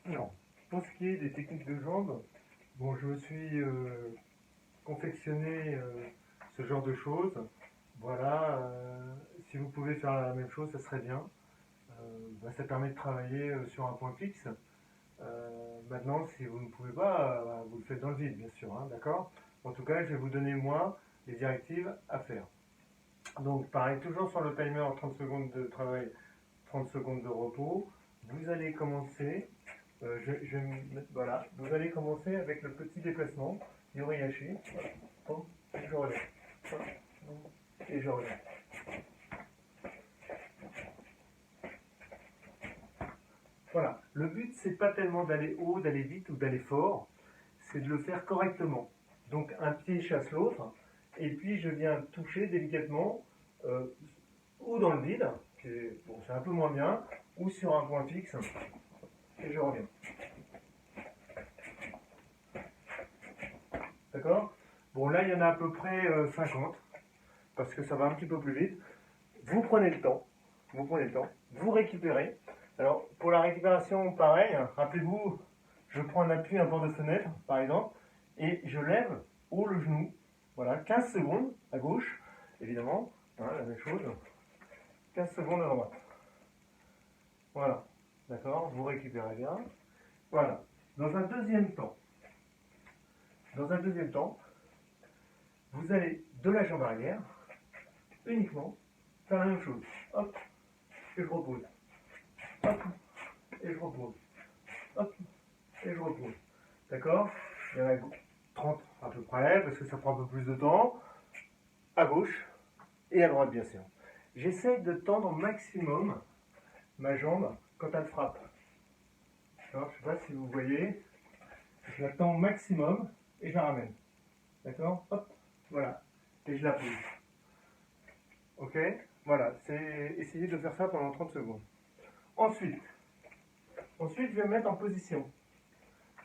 Alors, pour ce qui est des techniques de jambes, bon, je me suis confectionné ce genre de choses. Voilà, si vous pouvez faire la même chose, ça serait bien. Ça permet de travailler sur un point fixe. Maintenant, si vous ne pouvez pas, vous le faites dans le vide, bien sûr, hein, d'accord? En tout cas, je vais vous donner, moi, les directives à faire. Donc, pareil, toujours sur le timer, 30 secondes de travail, 30 secondes de repos. Vous allez commencer, voilà, vous allez commencer avec le petit déplacement, Yorihashi. Hop, et je relève. Hop, et je relève. Voilà, le but c'est pas tellement d'aller haut, d'aller vite ou d'aller fort, c'est de le faire correctement. Donc un pied chasse l'autre, et puis je viens toucher délicatement, ou dans le vide, bon, c'est un peu moins bien, ou sur un point fixe, et je reviens. D'accord? Bon, là il y en a à peu près 50, parce que ça va un petit peu plus vite. Vous prenez le temps, vous récupérez. Alors, pour la récupération, pareil, rappelez-vous, je prends un appui, un port de fenêtre, par exemple, et je lève haut le genou. Voilà, 15 secondes à gauche, évidemment, hein, la même chose. 15 secondes à droite. Voilà, d'accord, vous récupérez bien. Voilà, dans un deuxième temps, vous allez de la jambe arrière, uniquement, faire la même chose. Hop, et je repose. Hop, et je repose. Hop, et je repose. D'accord? Il y en a 30 à peu près, parce que ça prend un peu plus de temps. À gauche et à droite, bien sûr. J'essaie de tendre au maximum ma jambe quand elle frappe. Alors, je ne sais pas si vous voyez. Je la tends au maximum et je la ramène. D'accord? Hop, voilà. Et je la pose. Ok? Voilà, c'est essayer de faire ça pendant 30 secondes. Ensuite, je vais me mettre en position.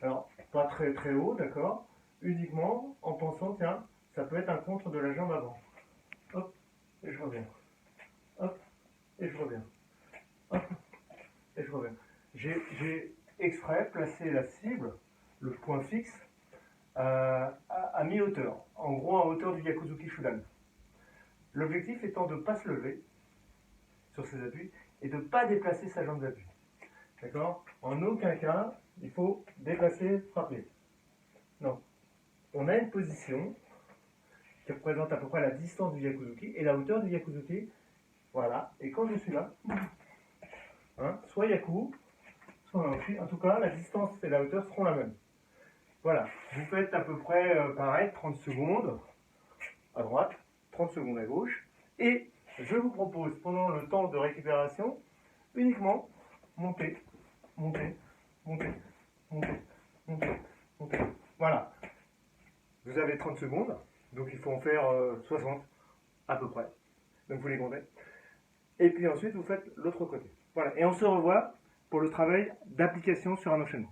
Alors, pas très très haut, d'accord? Uniquement en pensant, tiens, ça peut être un contre de la jambe avant. Hop, et je reviens. Hop, et je reviens. Hop, et je reviens. J'ai exprès placé la cible, le point fixe, à mi-hauteur. En gros, à hauteur du Yakuzuki Shudan. L'objectif étant de ne pas se lever sur ses appuis et de ne pas déplacer sa jambe d'appui. D'accord? En aucun cas, il faut déplacer, frapper. Non. On a une position qui représente à peu près la distance du Yakuzuki et la hauteur du Yakuzuki. Voilà. Et quand je suis là, hein, soit Yaku, soit Naoshi, en tout cas, la distance et la hauteur seront la même. Voilà. Vous faites à peu près pareil, 30 secondes à droite, 30 secondes à gauche. Et je vous propose, pendant le temps de récupération, uniquement monter, monter, monter, monter, monter, monter. Voilà. Vous avez 30 secondes, donc il faut en faire 60 à peu près. Donc vous les comptez. Et puis ensuite, vous faites l'autre côté. Voilà. Et on se revoit pour le travail d'application sur un enchaînement.